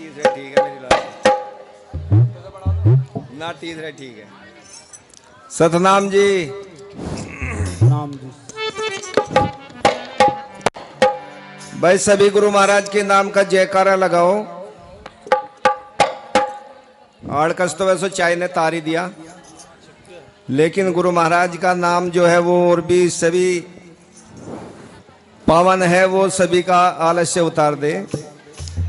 तीसरे ठीक है मेरी लाल ना, तीसरे ठीक है। सतनाम जी, नाम जी। भाई सभी गुरु महाराज के नाम का जयकारा लगाओ। आड़कस तो वैसे चाय ने तार ही दिया, लेकिन गुरु महाराज का नाम जो है वो और भी सभी पावन है, वो सभी का आलस्य उतार दे।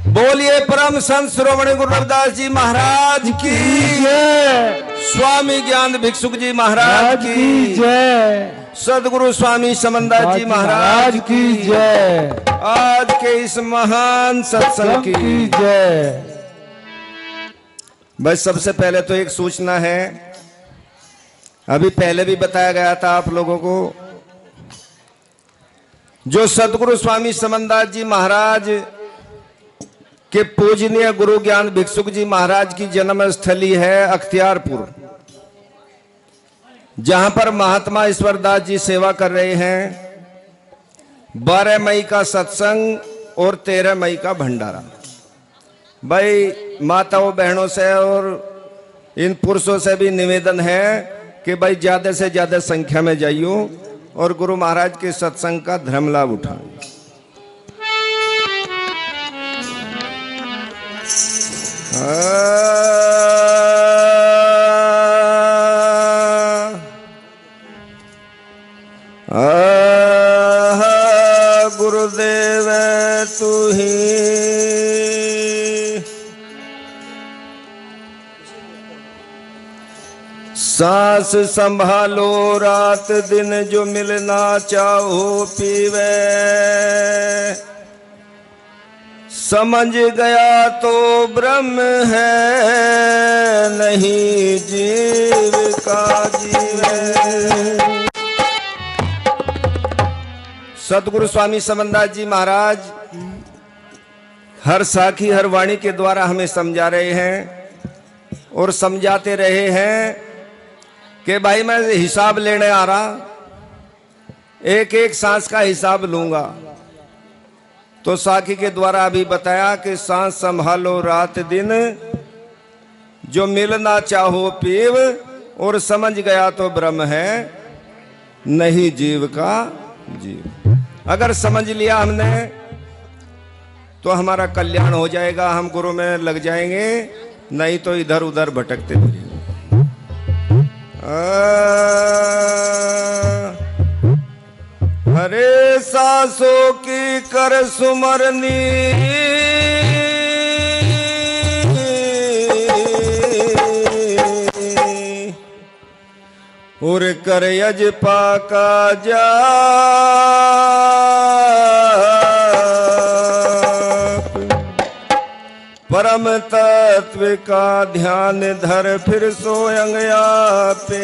बोलिए परम संत श्रोमणी गुरु रविदास जी महाराज की जय, स्वामी ज्ञान भिक्षुक जी महाराज की जय, सदगुरु स्वामी समन्दास जी महाराज की जय, आज के इस महान सत्संग की जय। बस सबसे पहले तो एक सूचना है, अभी पहले भी बताया गया था आप लोगों को, जो सदगुरु स्वामी समन्दास जी महाराज के पूजनीय गुरु ज्ञान भिक्षुक जी महाराज की जन्म स्थली है अख्तियारपुर, जहां पर महात्मा ईश्वरदास जी सेवा कर रहे हैं। 12 मई का सत्संग और 13 मई का भंडारा। भाई माताओं बहनों से और इन पुरुषों से भी निवेदन है कि भाई ज्यादा से ज्यादा संख्या में जाइयो और गुरु महाराज के सत्संग का धर्म लाभ उठाओ। गुरुदेव तू ही सांस संभालो, रात दिन जो मिलना चाहो पीवे, समझ गया तो ब्रह्म है, नहीं जीव का जीवे। सदगुरु स्वामी समन्दास जी महाराज हर साखी हर वाणी के द्वारा हमें समझा रहे हैं और समझाते रहे हैं कि भाई मैं हिसाब लेने आ रहा, एक एक सांस का हिसाब लूंगा। तो साखी के द्वारा अभी बताया कि सांस संभालो रात दिन, जो मिलना चाहो पीव, और समझ गया तो ब्रह्म है, नहीं जीव का जीव। अगर समझ लिया हमने तो हमारा कल्याण हो जाएगा, हम गुरु में लग जाएंगे, नहीं तो इधर उधर भटकते फिरेंगे। हरे सासों की कर सुमरनी, और कर यजपा का जाप, परम तत्व का ध्यान धर, फिर सोयंग पे।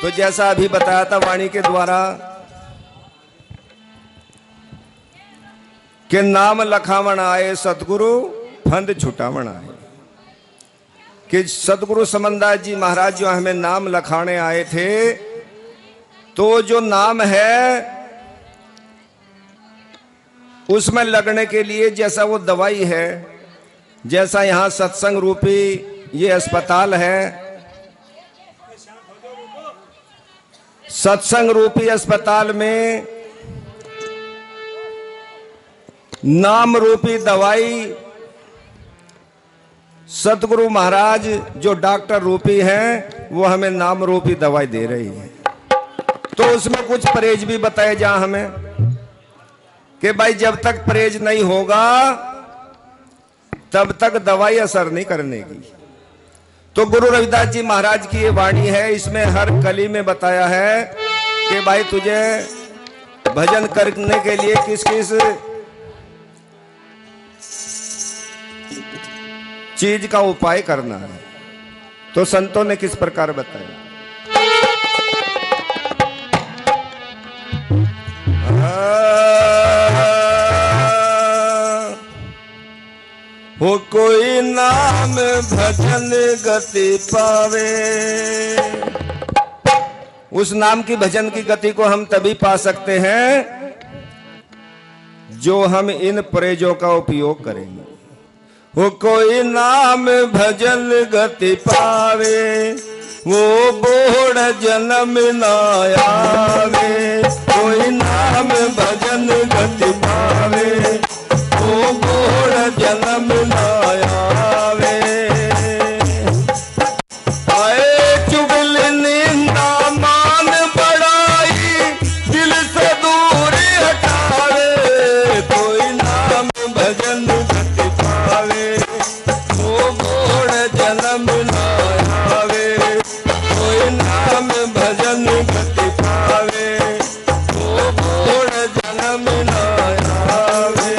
तो जैसा अभी बताया था वाणी के द्वारा कि नाम लखावण आए सतगुरु फंद छुटावण आए, कि सदगुरु समन्दास जी महाराज जो हमें नाम लखाने आए थे, तो जो नाम है उसमें लगने के लिए जैसा वो दवाई है, जैसा यहां सत्संग रूपी ये अस्पताल है, सत्संग रूपी अस्पताल में नाम रूपी दवाई सतगुरु महाराज जो डॉक्टर रूपी हैं वो हमें नाम रूपी दवाई दे रही है। तो उसमें कुछ परहेज भी बताए जा हमें कि भाई जब तक परहेज नहीं होगा तब तक दवाई असर नहीं करने की। तो गुरु रविदास जी महाराज की ये वाणी है, इसमें हर कली में बताया है कि भाई तुझे भजन करने के लिए किस किस चीज का उपाय करना है। तो संतों ने किस प्रकार बताया, हो कोई नाम भजन गति पावे। उस नाम की भजन की गति को हम तभी पा सकते हैं जो हम इन प्रयोजों का उपयोग करेंगे। वो कोई नाम भजन गति पावे, वो बोड़ जन्म न आवे। कोई नाम भजन गति पावे, वो बोड़ जन्म न आवे। आए चुगल निंदा मान बड़ाई, दिल से दूर हटावे। कोई नाम भजन गति पावे, वो बोड़ जन्म न आवे। कोई नाम भजन गति पावे, वो बोड़ जन्म न आवे।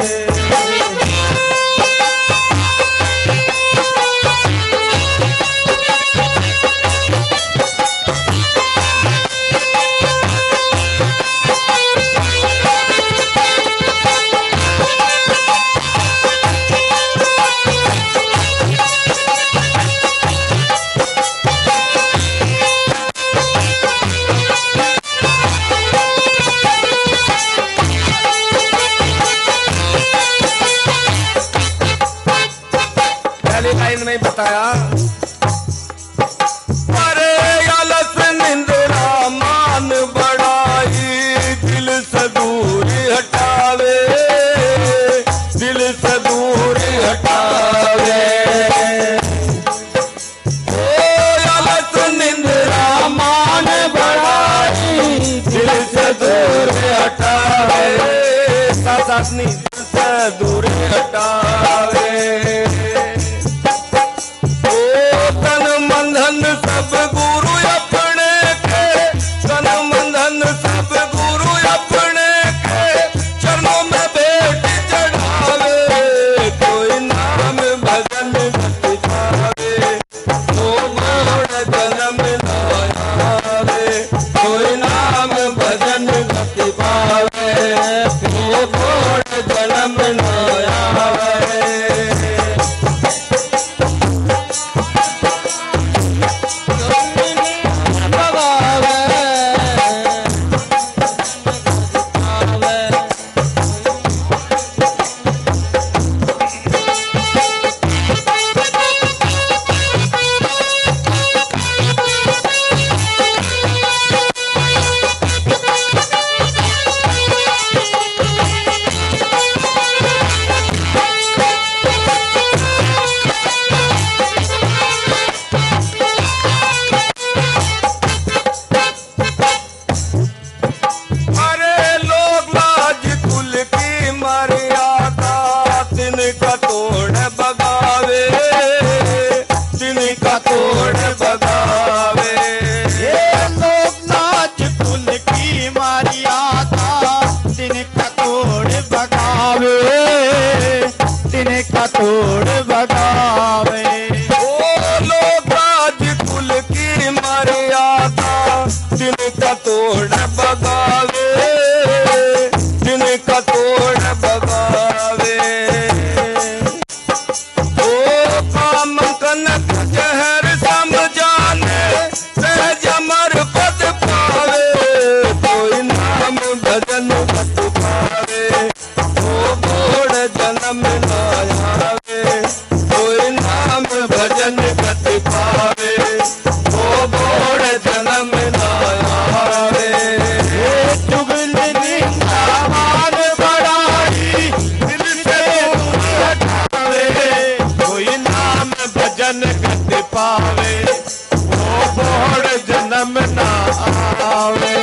पहली लाइन में बताया, अरे आलस निंद्रा मान बड़ाई, दिल से दूर हटावे। दिल से दूर हटावे। ओ आलस निंद्रा मान बड़ाई, दिल से दूर हटावे। सासासनी दिल से दूर हटावे। सब गुरु अपने के, तन मन धन सब गुरु अपने के, चरणों में भेंट चढ़ावे। कोई नाम भजन गति पावे, वो बोड़ जन्म न आवे। कोई नाम भजन गति पावे, वो बोड़ जन्म न आवे। तोड़ बगावे। ओ लोग राज कुल की मर्यादा, जिनका तोड़ बगावे। जिनका तोड़ बगावे। ओ काम कनक जहर समझाने, सहज अमर पद पावे। कोई नाम भजन गति पावे, वो बोड़ जन्म न आवे। कोई नाम भजन गति पावे, वो बोड़ जन्म न आवे। चुगल निंदा मान बड़ाई, दिल से दूर हटावे। कोई नाम भजन गति पावे, वो बोड़ जन्म न आवे।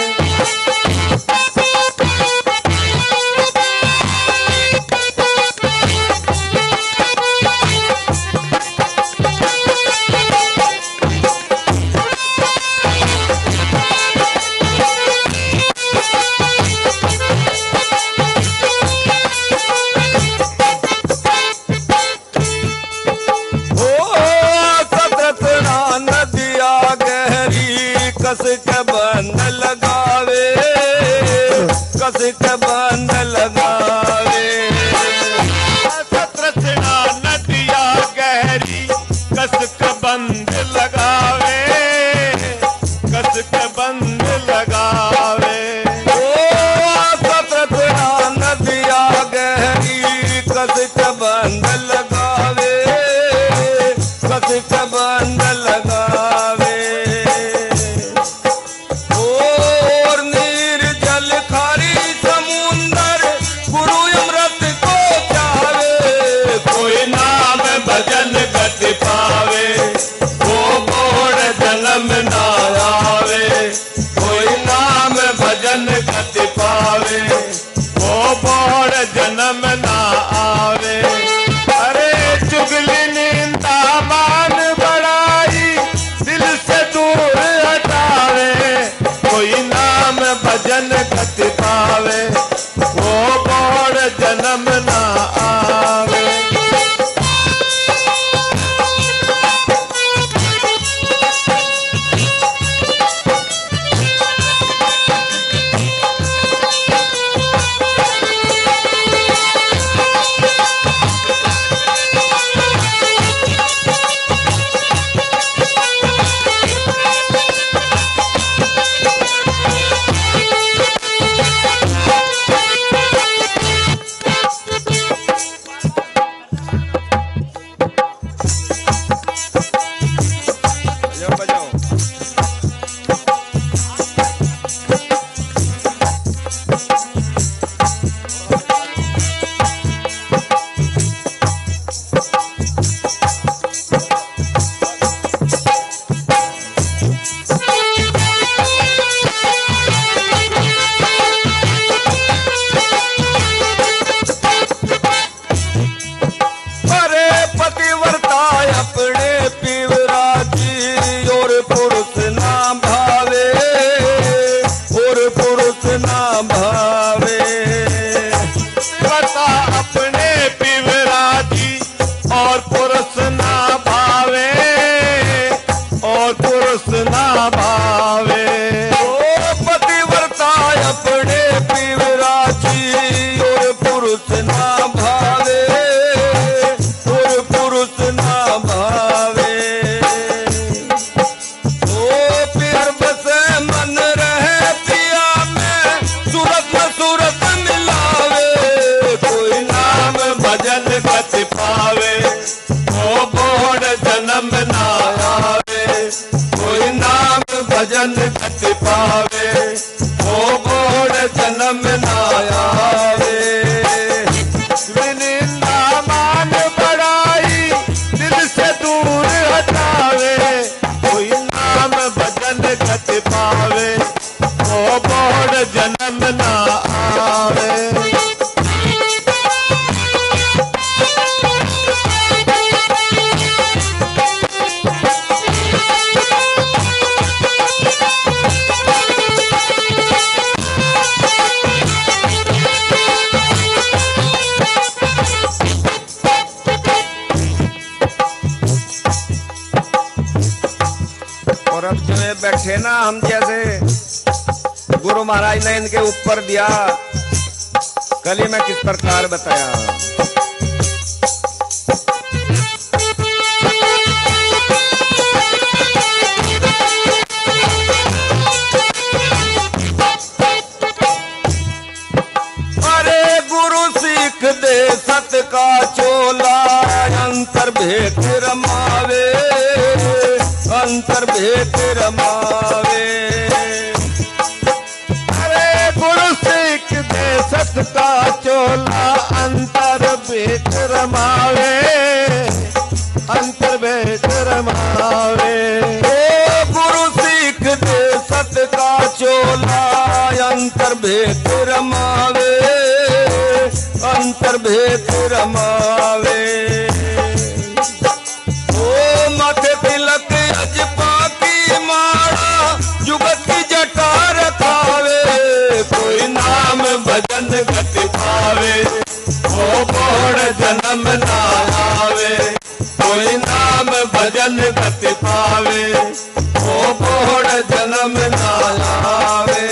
कस के बंध लगावे। कस के बंध लगावे। तृष्णा नदिया गहरी, कस के बंध लगावे। कस के बंध लगावे। ओ तृष्णा नदिया गहरी, गति पावे, वो बोड़ जन्म ना आवे। अरे चुगली निंदा मान बड़ाई दिल से दूर हटावे, कोई नाम भजन गति पावे, वो बोड़ जन्म ना आवे। भजन गति पावे, वो बोड़ जन्म ना आवे। निंदा मान बड़ाई दिल से दूर हटावे, कोई नाम भजन गति पावे, वो बोड़ जन्म ना आवे। और अब जो है बैठे ना हम जैसे गुरु महाराज ने इनके ऊपर दिया, कल ही मैं किस प्रकार बताया। अरे गुरु सीख दे सत का चोला, अंतर भेद रमावे, अंतर भेद रमावे। अरे गुरु सीख दे सत का चोला, अंतर भेद रमावे, अंतर भेद रमावे। ओ गुरु सीख दे सत का चोला, अंतर भेद रमावे, अंतर भेद रमावे। ओ माथे तिलक अजपा की माला, जुगत की जटा रखावे, कोई नाम भजन गति पावे, वो बोड़ जन्म ना आवे। कोई नाम भजन गति पावे, वो बोड़ जन्म ना आवे।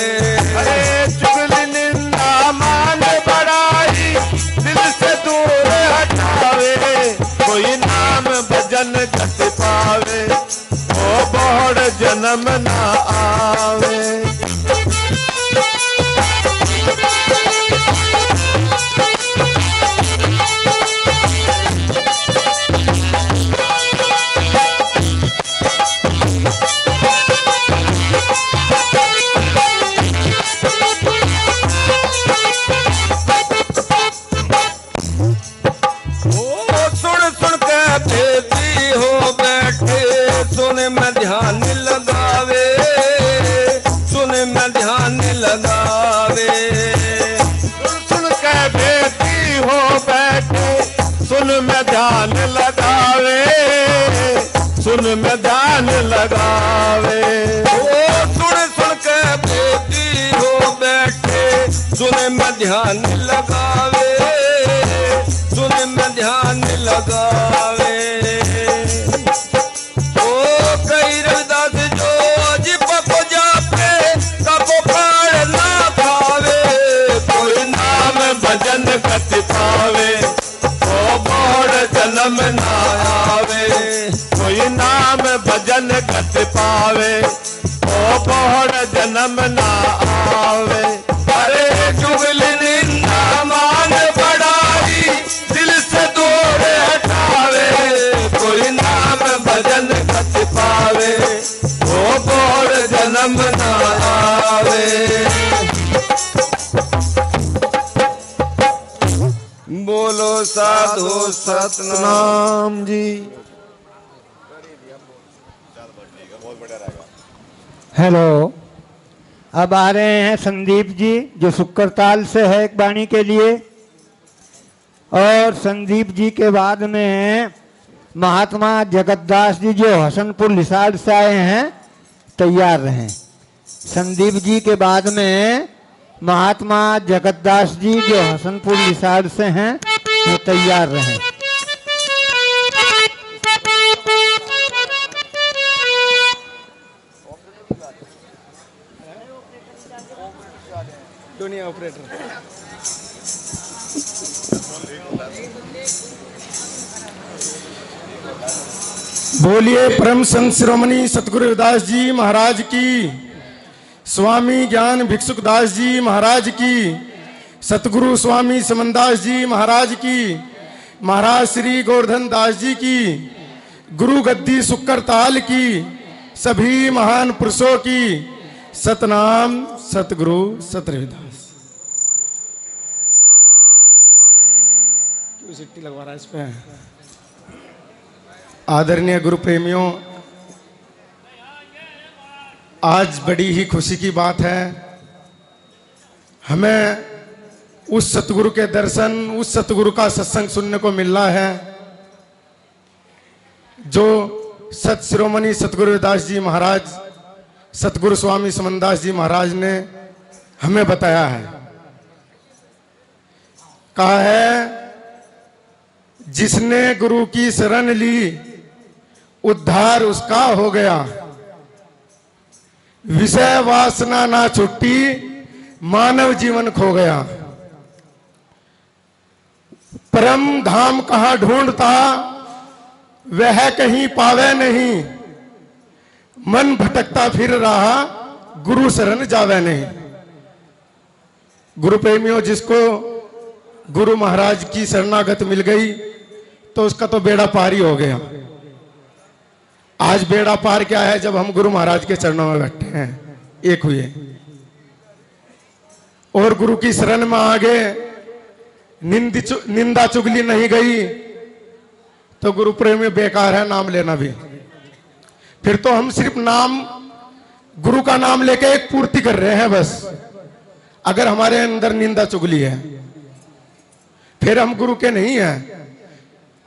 अरे चुगली निंदा मान बड़ाई दिल से दूर हटावे, कोई नाम भजन गति पावे, वो बोड़ जन्म ना आवे। सुन में ध्यान लगावे, सुन में ध्यान लगावे। ओ सुन सुन के बेटी हो बैठे, सुन में ध्यान लगावे, सुन में ध्यान लगावे। ओ कई रविदास जो जिप को जापे, कबो खाड़ ना खावे। कोई नाम भजन गति पावे, ओ मोड़ जन्म ना आवे। कोई नाम भजन गति पावे, ओ मोड़ जन्म ना आवे। अरे चुगली निंदा मान बढ़ाई, दिल से दूर हटावे। कोई नाम भजन गति पावे, ओ मोड़ जन्म ना आवे। बोलो साधु सतनाम। नाम जी। हेलो, अब आ रहे हैं संदीप जी जो शुक्रताल से है एक वाणी के लिए, और संदीप जी के बाद में महात्मा जगतदास जी जो हसनपुर लिसाड़ से आए हैं, तैयार रहें। संदीप जी के बाद में महात्मा जगतदास जी जो हसनपुर लिसाड़ से हैं, वो तैयार रहें। दुनिया ऑपरेटर। बोलिए परम संत शिरोमणि सतगुरु रविदास जी महाराज की, स्वामी ज्ञान भिक्षुकदास जी महाराज की, सतगुरु स्वामी समनदास जी महाराज की, महाराज श्री गोवर्धन दास जी की, गुरु गद्दी शुक्रताल की, सभी महान पुरुषों की सतनाम सतगुरु सत रविदास। क्यों सिट्टी लगवा रहा है इस पे? आदरणीय गुरु प्रेमियों, आज बड़ी ही खुशी की बात है, हमें उस सतगुरु के दर्शन, उस सतगुरु का सत्संग सुनने को मिल रहा है जो सत शिरोमणि सतगुरु रविदास जी महाराज, सतगुरु स्वामी समनदास जी महाराज ने हमें बताया है। कहा है, जिसने गुरु की शरण ली उद्धार उसका हो गया, विषय वासना ना छुट्टी मानव जीवन खो गया। परम धाम कहाँ ढूंढता वह कहीं पावे नहीं, मन भटकता फिर रहा गुरु शरण जावे नहीं। गुरु प्रेमियों, जिसको गुरु महाराज की शरणागत मिल गई तो उसका तो बेड़ा पार ही हो गया। आज बेड़ा पार क्या है, जब हम गुरु महाराज के चरणों में बैठे हैं, एक हुए और गुरु की शरण में आगे निंदा चुगली नहीं गई तो गुरु प्रेमी बेकार है नाम लेना भी। फिर तो हम सिर्फ नाम, गुरु का नाम लेके एक पूर्ति कर रहे हैं बस। अगर हमारे अंदर निंदा चुगली है फिर हम गुरु के नहीं हैं।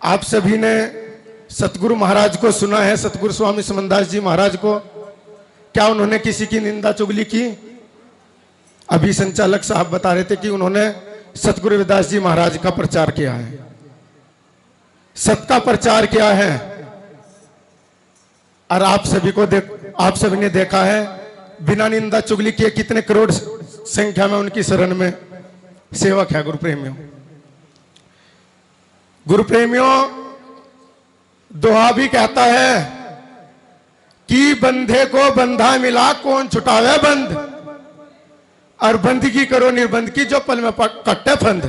आप सभी ने सतगुरु महाराज को सुना है, सतगुरु स्वामी समनदास जी महाराज को। क्या उन्होंने किसी की निंदा चुगली की? अभी संचालक साहब बता रहे थे कि उन्होंने सतगुरु रविदास जी महाराज का प्रचार किया है, सत का प्रचार किया है। और आप सभी ने देखा है बिना निंदा चुगली किए कितने करोड़ संख्या में उनकी शरण में सेवक है। गुरु प्रेमियों, दोहा भी कहता है कि बंधे को बंधा मिला कौन छुटावे बंध, और बंदगी करो निर्बंध की जो पल में कट्टे फंद।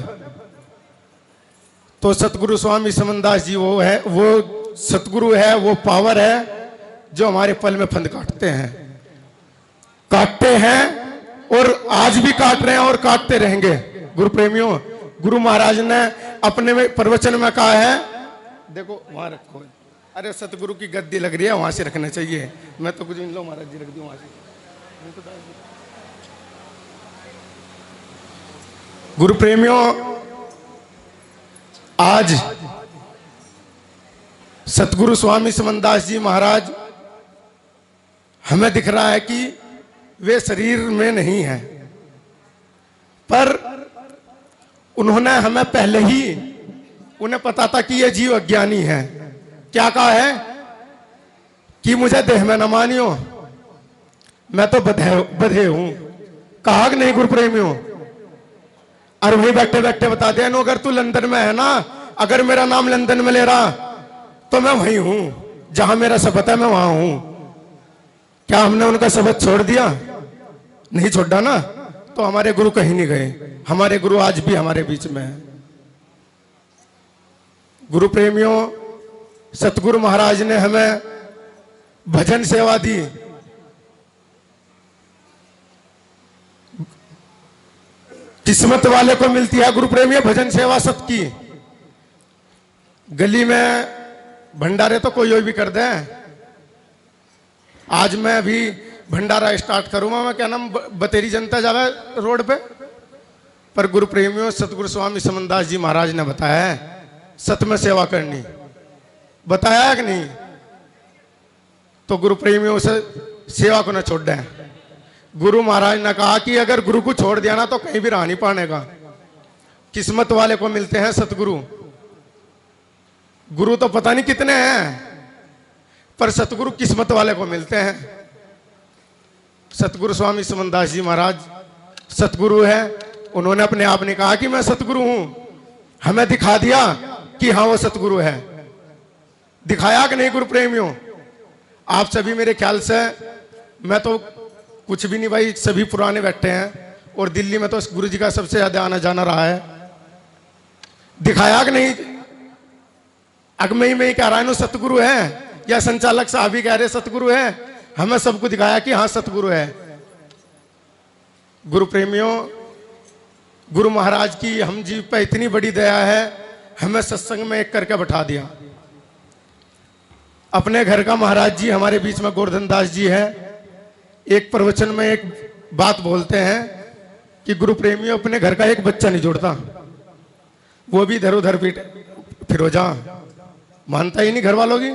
तो सतगुरु स्वामी समनदास जी वो है, वो सतगुरु है, वो पावर है जो हमारे पल में फंद काटते हैं और आज भी काट रहे हैं और काटते रहेंगे। गुरु प्रेमियों, गुरु महाराज ने अपने में प्रवचन में कहा है, देखो वहां रखो, अरे सतगुरु की गद्दी लग रही है वहां से रखना चाहिए। मैं तो कुछ इन लो महाराज जी रख दी वहां से। गुरु प्रेमियों, आज सतगुरु स्वामी समनदास जी महाराज, हमें दिख रहा है कि वे शरीर में नहीं है, पर उन्होंने हमें पहले ही, उन्हें पता था कि ये जीव अज्ञानी है। क्या कहा है कि मुझे देह में न मानियो, मैं तो बधे हूं। कहा कि नहीं गुरु प्रेमियों? और वही बैठे बैठे बता दे, अगर तू लंदन में है ना, अगर मेरा नाम लंदन में ले रहा तो मैं वही हूं, जहां मेरा शब्द है मैं वहां हूं। क्या हमने उनका शब्द छोड़ दिया? नहीं छोड़ा ना, तो हमारे गुरु कहीं नहीं गए। हमारे गुरु आज भी हमारे बीच में है। गुरु प्रेमियों, सतगुरु महाराज ने हमें भजन सेवा दी। किस्मत वाले को मिलती है गुरु प्रेमियों भजन सेवा सबकी। गली में भंडारे तो कोई भी कर दे। आज मैं भी भंडारा स्टार्ट करूंगा, मैं क्या नाम, बतेरी जनता जावे रोड पे। पर गुरु प्रेमियों, सतगुरु स्वामी समनदास जी महाराज ने बताया है सत में सेवा करनी, बताया है कि नहीं? तो गुरु प्रेमियों से सेवा को न छोड़ दें। गुरु महाराज ने कहा कि अगर गुरु को छोड़ दिया ना तो कहीं भी रह नहीं पानेगा। किस्मत वाले को मिलते हैं सतगुरु। गुरु तो पता नहीं कितने हैं, पर सतगुरु किस्मत वाले को मिलते हैं। सतगुरु स्वामी समनदास जी महाराज सतगुरु है। उन्होंने अपने आप ने कहा कि मैं सतगुरु हूं। हमें दिखा दिया कि हाँ वो सतगुरु है। दिखाया कि नहीं गुरु प्रेमियों? आप सभी मेरे ख्याल से, मैं तो कुछ भी नहीं भाई, सभी पुराने बैठे हैं और दिल्ली में तो गुरु जी का सबसे ज्यादा आना जाना रहा है। दिखाया कि नहीं? अगमई में ही कह रहा है सतगुरु है, या संचालक साहब भी कह रहे सतगुरु है। हमें सबको दिखाया कि हाँ सतगुरु है। गुरु प्रेमियों, गुरु महाराज की हम जी पे इतनी बड़ी दया है, हमें सत्संग में एक करके बैठा दिया। अपने घर का महाराज जी हमारे बीच में गोवर्धन दास जी है। एक प्रवचन में एक बात बोलते हैं कि गुरु प्रेमियों, अपने घर का एक बच्चा नहीं जोड़ता, वो भी इधर उधर फिरोजा, मानता ही नहीं घर वालों की।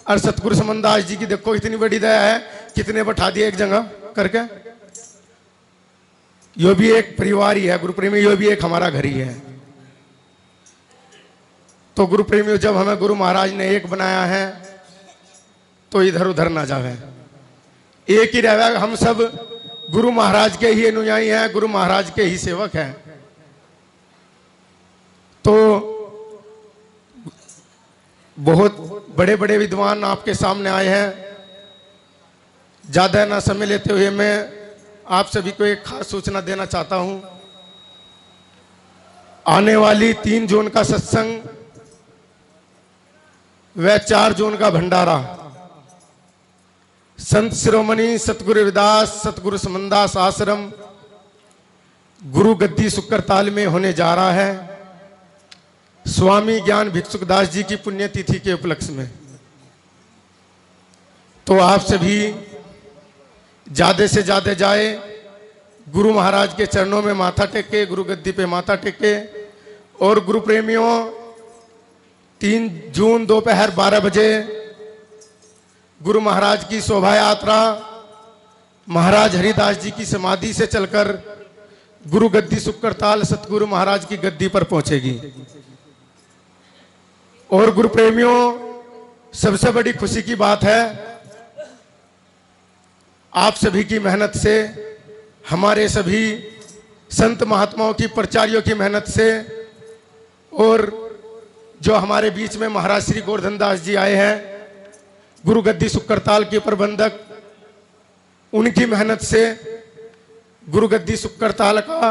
और सतगुरु समनदास जी की देखो इतनी बड़ी दया है, कितने बैठा दिए एक जगह करके। यो भी एक परिवार ही है गुरु प्रेमी, यो भी एक हमारा घर ही है। तो गुरु प्रेमियों, जब हमें गुरु महाराज ने एक बनाया है तो इधर उधर ना जावे, एक ही रहे। हम सब गुरु महाराज के ही अनुयायी हैं, गुरु महाराज के ही सेवक हैं। तो बहुत बड़े बड़े विद्वान आपके सामने आए हैं। ज्यादा ना समय लेते हुए मैं आप सभी को एक खास सूचना देना चाहता हूं। आने वाली 3 जून का सत्संग व 4 जून का भंडारा संत शिरोमणि सतगुरु रविदास सतगुरु समनदास आश्रम गुरु गद्दी सुक्करताल में होने जा रहा है, स्वामी ज्ञान भिक्षुकदास जी की पुण्यतिथि के उपलक्ष्य में। तो आप सभी ज्यादा से ज्यादा जाए, गुरु महाराज के चरणों में माथा टेके, गुरु गद्दी पे माथा टेके। और गुरु प्रेमियों, 3 जून दोपहर 12 बजे गुरु महाराज की शोभा यात्रा महाराज हरिदास जी की समाधि से चलकर गुरु गद्दी सुक्करताल सतगुरु महाराज की गद्दी पर पहुंचेगी। और गुरु प्रेमियों, सबसे बड़ी खुशी की बात है, आप सभी की मेहनत से, हमारे सभी संत महात्माओं की प्रचारियों की मेहनत से, और जो हमारे बीच में महाराज श्री गोवर्धन दास जी आए हैं, गुरु गद्दी सुक्करताल के प्रबंधक, उनकी मेहनत से गुरु गद्दी सुक्करताल का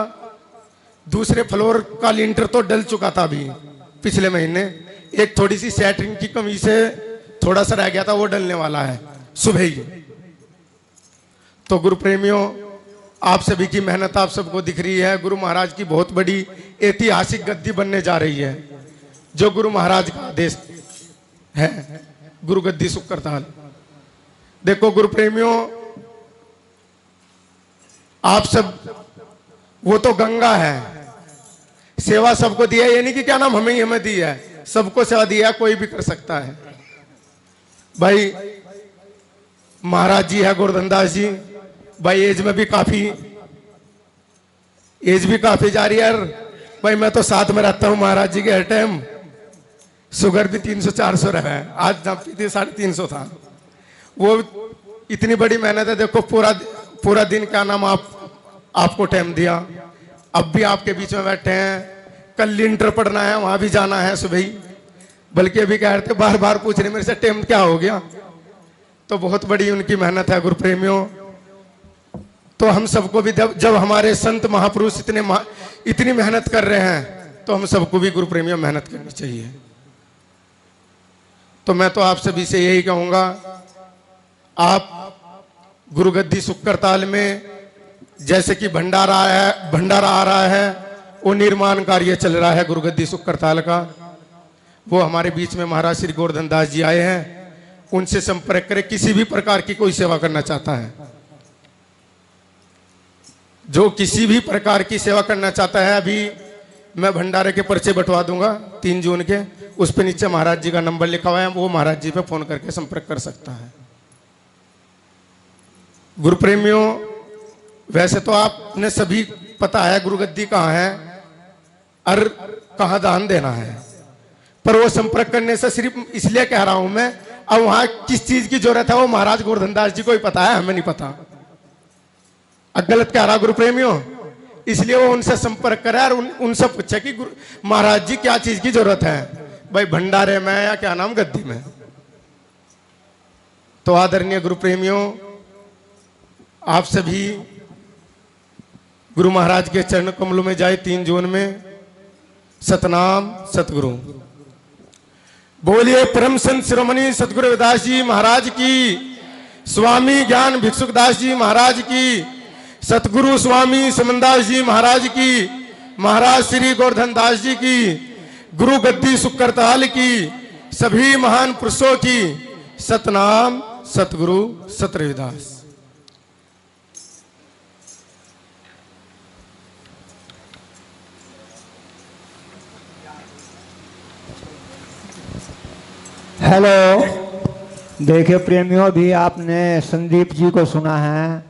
दूसरे फ्लोर का लिंटर तो डल चुका था अभी पिछले महीने। एक थोड़ी सी सेटरिंग की कमी से थोड़ा सा रह गया था, वो डलने वाला है सुबह ही। तो गुरु प्रेमियों, आप सभी की मेहनत आप सबको दिख रही है। गुरु महाराज की बहुत बड़ी ऐतिहासिक गद्दी बनने जा रही है, जो गुरु महाराज का आदेश है, गुरु गद्दी सुक्करताल। देखो गुरु प्रेमियों, आप सब, वो तो गंगा है, सेवा सबको दिया, ये नहीं कि क्या नाम हमें दी है, सबको सेवा दिया, कोई भी कर सकता है। भाई महाराज जी है गोवर्धन दास जी, भाई एज में भी काफी जा रही है यार। भाई मैं तो साथ में रहता हूं महाराज जी के हर टाइम। शुगर भी 300-400 रहा है, आज जब पीती 350 था। वो इतनी बड़ी मेहनत है, देखो पूरा दिन क्या नाम आपको टाइम दिया, अब भी आपके बीच में बैठे हैं। कल लिंटर पढ़ना है, वहां भी जाना है सुबह ही, बल्कि अभी कह रहे थे बार बार पूछ रहे मेरे से टाइम क्या हो गया। तो बहुत बड़ी उनकी मेहनत है गुरु प्रेमियों। तो हम सबको भी जब हमारे संत महापुरुष इतनी मेहनत कर रहे हैं, तो हम सबको भी गुरु प्रेमियों मेहनत करनी चाहिए। तो मैं तो आप सभी से यही कहूंगा, आप गुरु गद्दी सुक्करताल में जैसे कि भंडारा आ रहा है, वो निर्माण कार्य चल रहा है गुरु गद्दी सुक्करताल का। वो हमारे बीच में महाराज श्री गोवर्धन दास जी आए हैं, उनसे संपर्क करें। किसी भी प्रकार की कोई सेवा करना चाहता है, जो किसी भी प्रकार की सेवा करना चाहता है, अभी मैं भंडारे के पर्चे बंटवा दूंगा 3 जून के, उस पे नीचे महाराज जी का नंबर लिखा हुआ है, वो महाराज जी पे फोन करके संपर्क कर सकता है। गुरु प्रेमियों, वैसे तो आपने सभी पता है गुरु गद्दी कहाँ है और कहाँ दान देना है, पर वो संपर्क करने से सिर्फ इसलिए कह रहा हूं मैं, अब वहां किस चीज की जरूरत है वो महाराज गोवर्धन दास जी को ही पता है, हमें नहीं पता। गलत कह रहा गुरु प्रेमियों, इसलिए वो उनसे संपर्क करा और उनसे पूछा कि महाराज जी क्या चीज की जरूरत है, भाई भंडारे में या क्या नाम गद्दी में। तो आदरणीय गुरु प्रेमियों, आप सभी गुरु महाराज के चरण कमलों में जाए 3 जून में। सतनाम सतगुरु। बोलिए परम संत शिरोमणि सतगुरु रविदास जी महाराज की, स्वामी ज्ञान भिक्षुक दास जी महाराज की, सतगुरु स्वामी समनदास जी महाराज की, महाराज श्री गोवर्धन दास जी की, गुरु गद्दी सुक्करताल की, सभी महान पुरुषों की। सतनाम सतगुरु सत रविदास। हेलो, देखिए प्रेमियों, भी आपने संदीप जी को सुना है,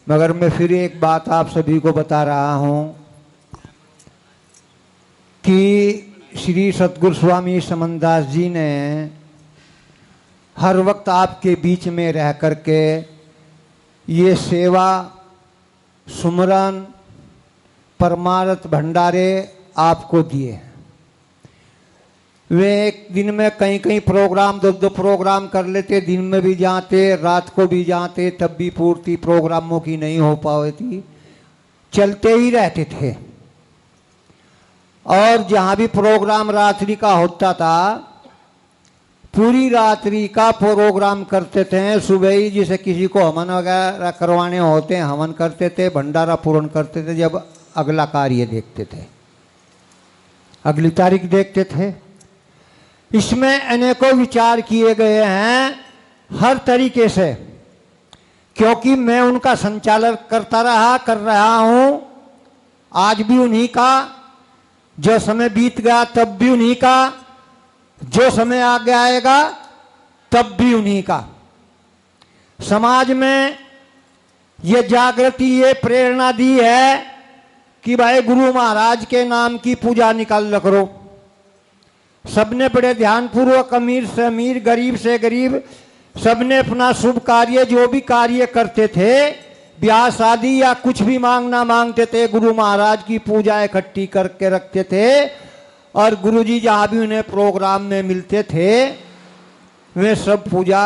मगर मैं फिर एक बात आप सभी को बता रहा हूं कि श्री सतगुरु स्वामी समनदास जी ने हर वक्त आपके बीच में रह करके ये सेवा, सुमरन, परमार्थ भंडारे आपको दिए। वे एक दिन में कहीं प्रोग्राम 2 प्रोग्राम कर लेते, दिन में भी जाते, रात को भी जाते, तब भी पूर्ति प्रोग्रामों की नहीं हो पाती, चलते ही रहते थे। और जहाँ भी प्रोग्राम रात्रि का होता था, पूरी रात्रि का प्रोग्राम करते थे। सुबह ही जैसे किसी को हवन वगैरह करवाने होते हैं, हवन करते थे, भंडारा पूर्ण करते थे, जब अगला कार्य देखते थे, अगली तारीख देखते थे। इसमें अनेकों विचार किए गए हैं हर तरीके से, क्योंकि मैं उनका संचालन कर रहा हूं, आज भी उन्हीं का, जो समय बीत गया तब भी उन्हीं का, जो समय आगे आएगा तब भी उन्हीं का। समाज में ये जागृति, ये प्रेरणा दी है कि भाई गुरु महाराज के नाम की पूजा निकाल करो। सबने बड़े ध्यानपूर्वक, अमीर से अमीर, गरीब से गरीब, सबने अपना शुभ कार्य, जो भी कार्य करते थे, ब्याह शादी या कुछ भी मांगना मांगते थे, गुरु महाराज की पूजा इकट्ठी करके रखते थे। और गुरुजी जहाँ भी उन्हें प्रोग्राम में मिलते थे, वे सब पूजा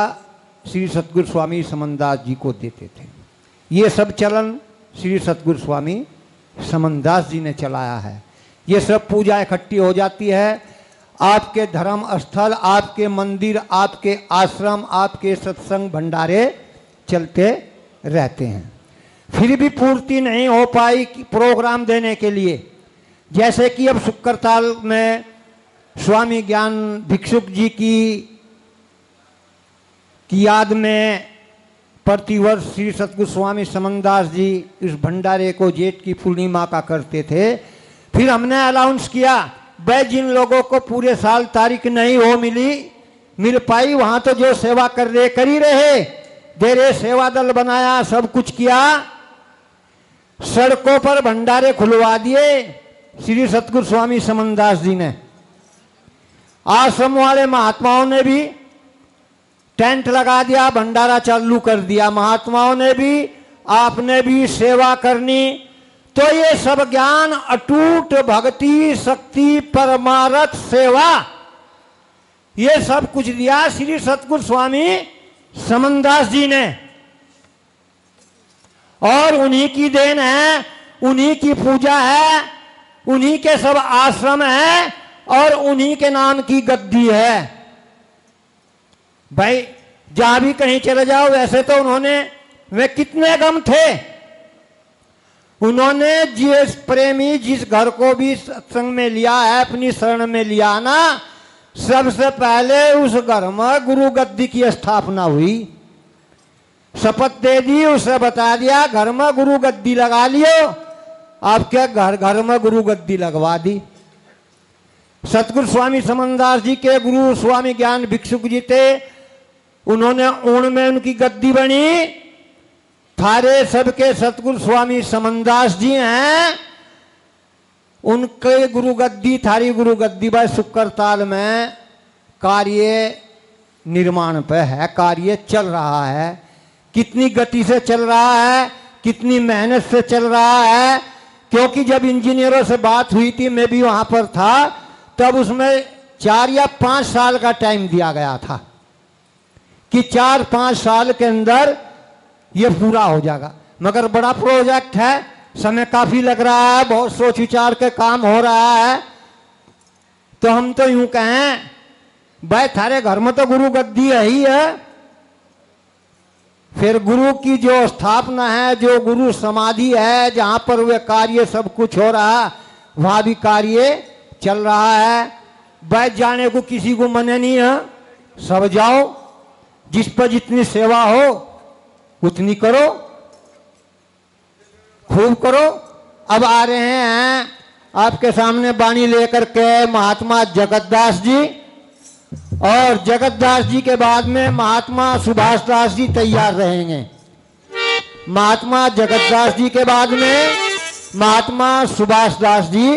श्री सतगुरु स्वामी समनदास जी को देते थे। ये सब चलन श्री सतगुरु स्वामी समनदास जी ने चलाया है। ये सब पूजा इकट्ठी हो जाती है, आपके धर्म स्थल, आपके मंदिर, आपके आश्रम, आपके सत्संग भंडारे चलते रहते हैं। फिर भी पूर्ति नहीं हो पाई प्रोग्राम देने के लिए। जैसे कि अब सुक्करताल में स्वामी ज्ञान भिक्षुक जी की याद में प्रतिवर्ष श्री सतगुरु स्वामी समनदास जी इस भंडारे को जेठ की पूर्णिमा का करते थे। फिर हमने अनाउंस किया, भाई जिन लोगों को पूरे साल तारीख नहीं हो मिली मिल पाई। वहां तो जो सेवा कर ही रहे, दे रहे, सेवा दल बनाया, सब कुछ किया। सड़कों पर भंडारे खुलवा दिए श्री सतगुरु स्वामी समनदास जी ने। आश्रम वाले महात्माओं ने भी टेंट लगा दिया, भंडारा चालू कर दिया। महात्माओं ने भी, आपने भी सेवा करनी। तो ये सब ज्ञान, अटूट भक्ति, शक्ति, परमार्थ, सेवा, ये सब कुछ दिया श्री सतगुरु स्वामी समनदास जी ने। और उन्हीं की देन है, उन्हीं की पूजा है, उन्हीं के सब आश्रम है और उन्हीं के नाम की गद्दी है। भाई जहां भी कहीं चले जाओ, वैसे तो उन्होंने, वे कितने गम थे। उन्होंने जिस प्रेमी, जिस घर को भी सत्संग में लिया है, अपनी शरण में लिया ना, सबसे पहले उस घर में गुरु गद्दी की स्थापना हुई। शपथ दे दी, उसे बता दिया घर में गुरु गद्दी लगा लियो। आपके घर घर में गुरु गद्दी लगवा दी। सतगुरु स्वामी समनदास जी के गुरु स्वामी ज्ञान भिक्षुक जी थे, उन्होंने ऊण में उनकी गद्दी बनी। थारे सबके सतगुरु स्वामी समनदास जी हैं, उनके गुरु गद्दी, थारी गुरु गद्दी भाई शुक्रताल में कार्य निर्माण पे है, कार्य चल रहा है। कितनी गति से चल रहा है, कितनी मेहनत से चल रहा है। क्योंकि जब इंजीनियरों से बात हुई थी, मैं भी वहां पर था, तब उसमें 4 या 5 साल का टाइम दिया गया था कि 4-5 साल के अंदर ये पूरा हो जाएगा। मगर बड़ा प्रोजेक्ट है, समय काफी लग रहा है, बहुत सोच विचार के काम हो रहा है। तो हम तो यूं कहें भाई थारे घर में तो गुरु गद्दी है ही है, फिर गुरु की जो स्थापना है, जो गुरु समाधि है, जहां पर वे कार्य सब कुछ हो रहा है, वहां भी कार्य चल रहा है। बैठ जाने को किसी को मना नहीं है, सब जाओ, जिस पर जितनी सेवा हो उतनी करो, खूब करो। अब आ रहे हैं आपके सामने वाणी लेकर के महात्मा जगतदास जी, और जगतदास जी के बाद में महात्मा सुभाष दास जी तैयार रहेंगे। महात्मा जगतदास जी के बाद में महात्मा सुभाष दास जी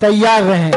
तैयार रहें।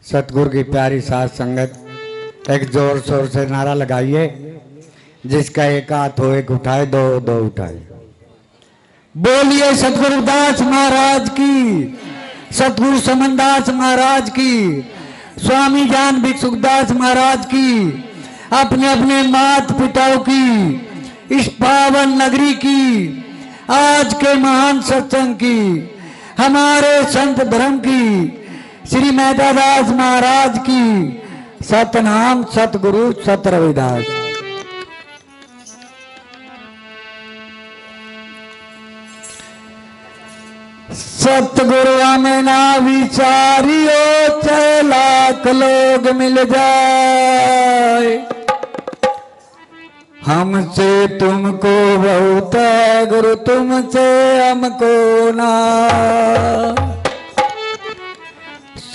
सतगुरु की प्यारी साथ संगत एक जोर शोर से नारा लगाइए, जिसका एक हाथ हो एक उठाए, दो दो उठाए। बोलिए सतगुरुदास महाराज की, सतगुरु समनदास महाराज की, स्वामी ज्ञान भिक्षुकदास महाराज की, अपने अपने मात पिताओं की, इस पावन नगरी की, आज के महान सत्संग की, हमारे संत धर्म की, श्री मेधादास महाराज की, सतनाम सतगुरु सत रविदास। सतगुरु हमें ना विचारियो, चाहे लाख लोग मिल जाए, हमसे तुमको बहुत है गुरु, तुमसे हमको ना।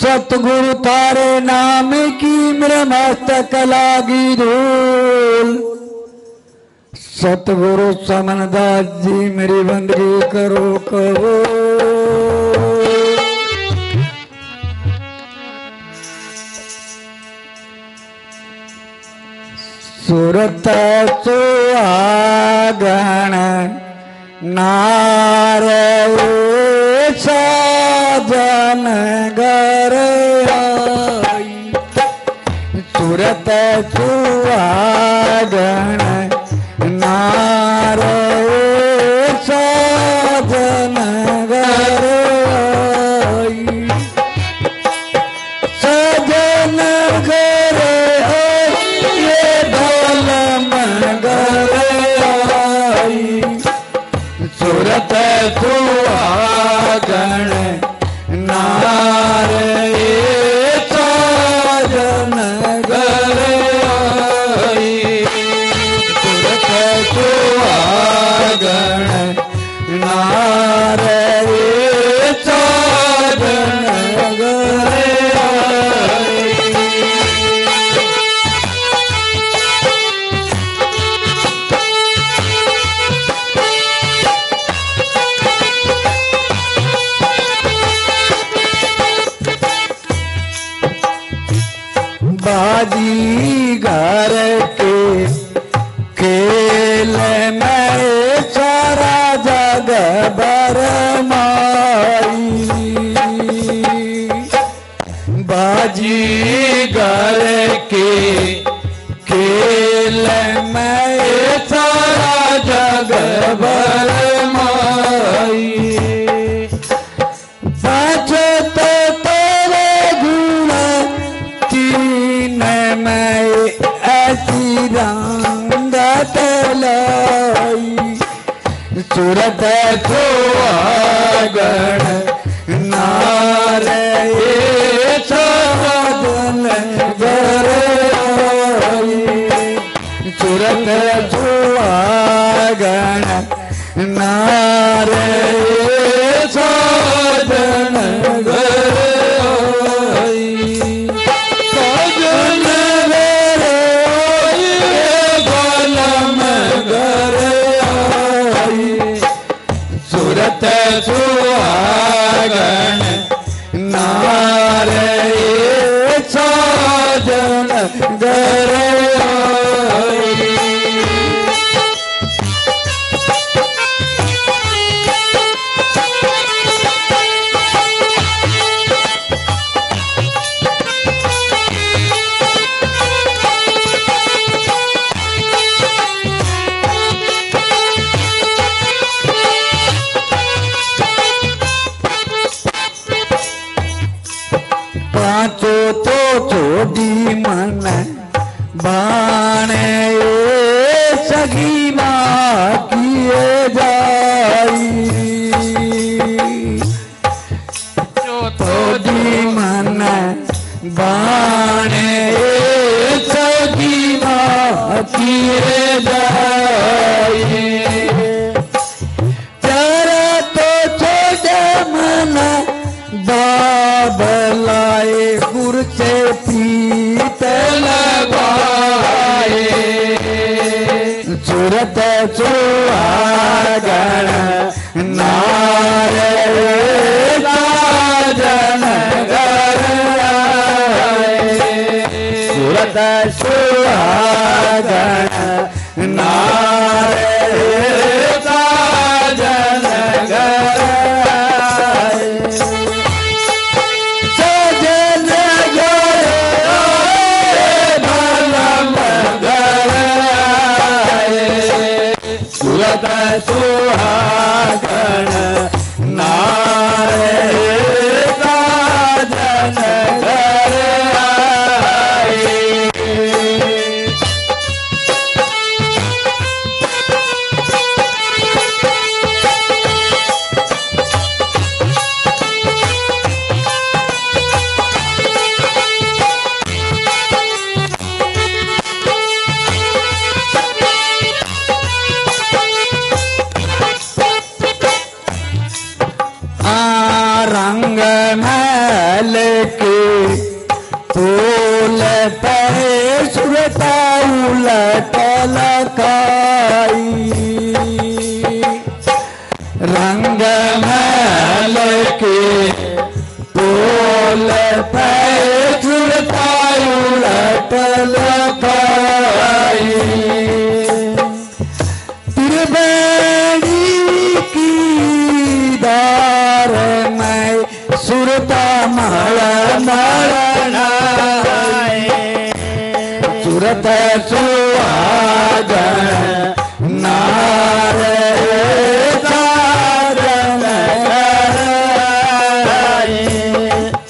सतगुरु तारे नाम की मेरे मस्तक लागी धूल, सतगुरु समनदास जी मेरी बंदगी करो करो। सुरत सुहागण नारे साजन घर आई, सुरत सुहागण नारे साजन घर लाई सूरत सुहागण नारे साधन घर आई सूरत सुहागण नारे साधन घर आई साधन घर आई बालम घर आई सूरत सुहागण नारे साधन घर आई पाँचो तो छोड़ी मन बाणे सगी किए जाई छोड़ी मन बाणे सगी किए जाई तेरा तो छोड़े मन बाबलाए गुर से पीत लगाए सूरत सुहागण नारे साजन घर आए सूरत सुहागण नारे साजन घर आए सजन घर बालम घर आए सूरत सुहागण नारे साजन घर आए रंग महल के फूल पे सुरता उलट लकाई रंग महल के फूल पे सुरता उलट लकाई त्रिवेणी की दार में सुरता मरनाए सूरत सुहागण नारे साजन घर आए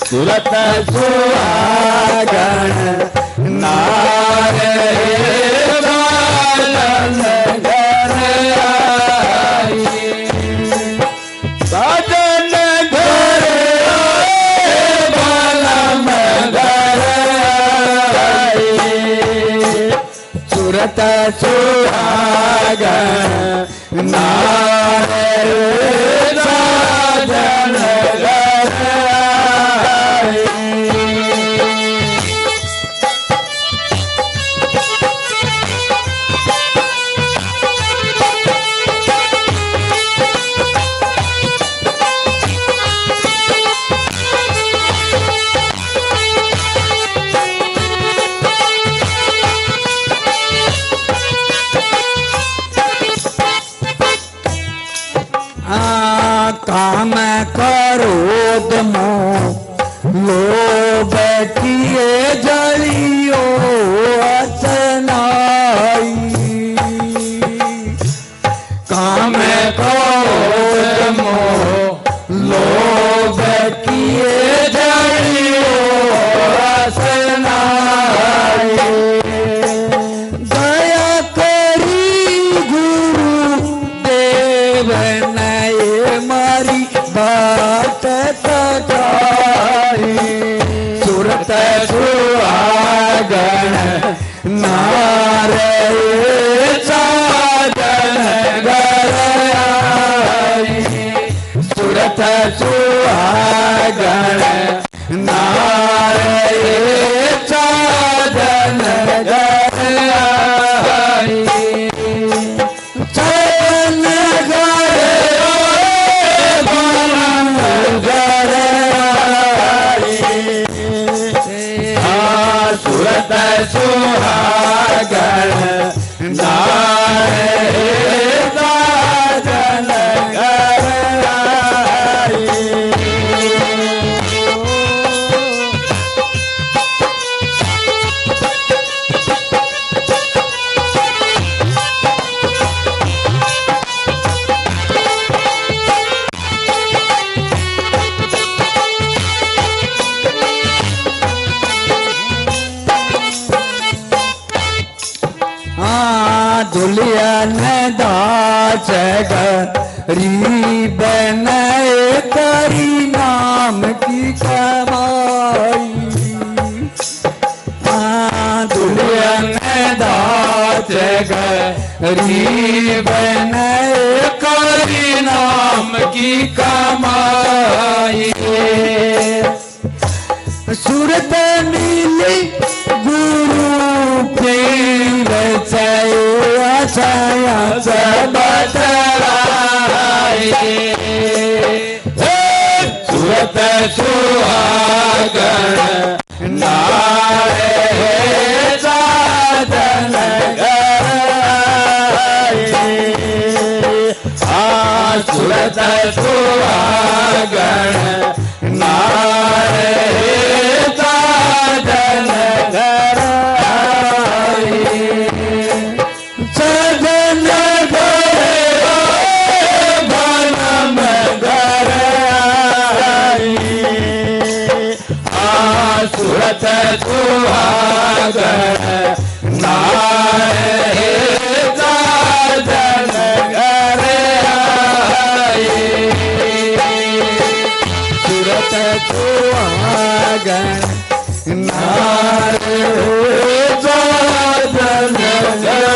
सूरत सुहागण नारे साजन घर आए साजन घर आए बालम घर आए सूरत सुहागण नारे साजन घर आए काम क्रोध दुल्हन दास गरीब नए करी नाम की कमाई। दुल्हन दास गरीब नए करी नाम की कमाई। सूरत नीली गुरु पीर छाया छाया सब बतराए। सूरत सुहागन नारे साधन गए। सूरत सुहागन नारे साधन गए। सजन गए बनम गए। सूरत सुहागन नारे साधन गए। सूरत सुहागन नारे साधन गए।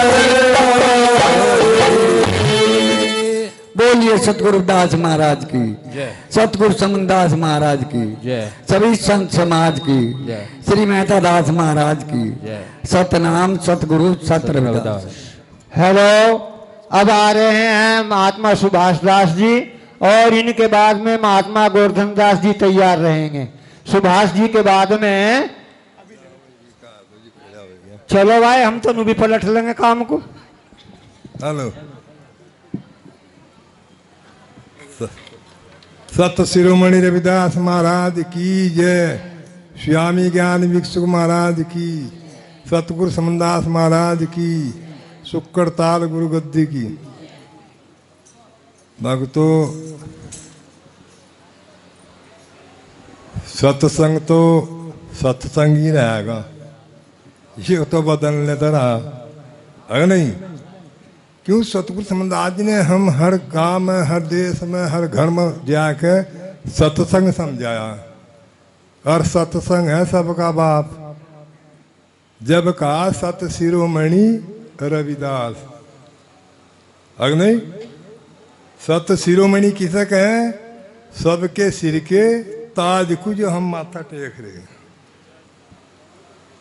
बोलिए सतगुरुदास महाराज की, सतगुरु समनदास महाराज की, सभी संत समाज की, श्री मेहता दास महाराज की, सतनाम सतगुरु सत रविदास। हेलो, अब आ रहे हैं महात्मा सुभाष दास जी और इनके बाद में महात्मा गोवर्धन दास जी तैयार रहेंगे। सुभाष जी के बाद में चलो भाई, हम तो भी पलट लेंगे काम को। हेलो, सत शिरोमणि रविदास महाराज की जय। स्वामी ज्ञान भिक्षुक महाराज की, सतगुरु समनदास महाराज की, शुक्र ताल गुरु गद्दी की। भक्तों, सत्संग तो सत्संग ही रहेगा, ये तो बदलने तरह है नहीं। क्यों? सतगुरु समनदास जी ने हम हर गांव में, हर देश में, हर घर में जाके सत्संग समझाया। और सत्संग है सबका बाप। जब कहा सत शिरोमणि रविदास, अगर नहीं, सत शिरोमणि किसे कहें? सबके सिर के ताज को जो हम माथा टेक रहे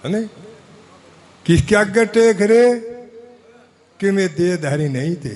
है नहीं, किसके आगे टेक रहे? कि वे देहधारी नहीं थे।